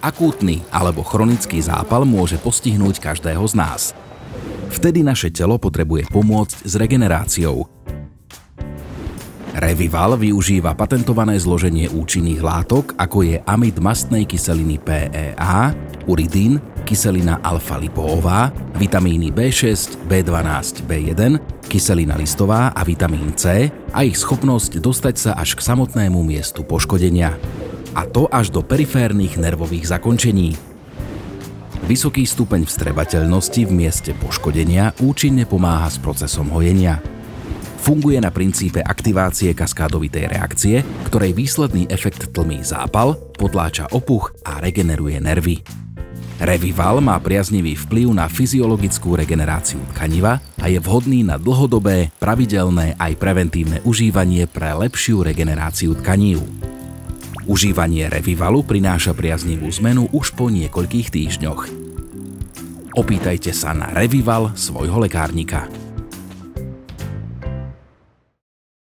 Akútny alebo chronický zápal môže postihnúť každého z nás. Vtedy naše telo potrebuje pomôcť s regeneráciou. Revival využíva patentované zloženie účinných látok, ako je amid mastnej kyseliny PEA, uridín, kyselina alfa-lipóová, vitamíny B6, B12, B1, kyselina listová a vitamín C a ich schopnosť dostať sa až k samotnému miestu poškodenia. A to až do periférnych nervových zakončení. Vysoký stupeň vstrebateľnosti v mieste poškodenia účinne pomáha s procesom hojenia. Funguje na princípe aktivácie kaskádovitej reakcie, ktorej výsledný efekt tlmí zápal, potláča opuch a regeneruje nervy. Revival má priaznivý vplyv na fyziologickú regeneráciu tkaniva a je vhodný na dlhodobé, pravidelné aj preventívne užívanie pre lepšiu regeneráciu tkanív. Užívanie Revivalu prináša priaznivú zmenu už po niekoľkých týždňoch. Opýtajte sa na Revival svojho lekárnika.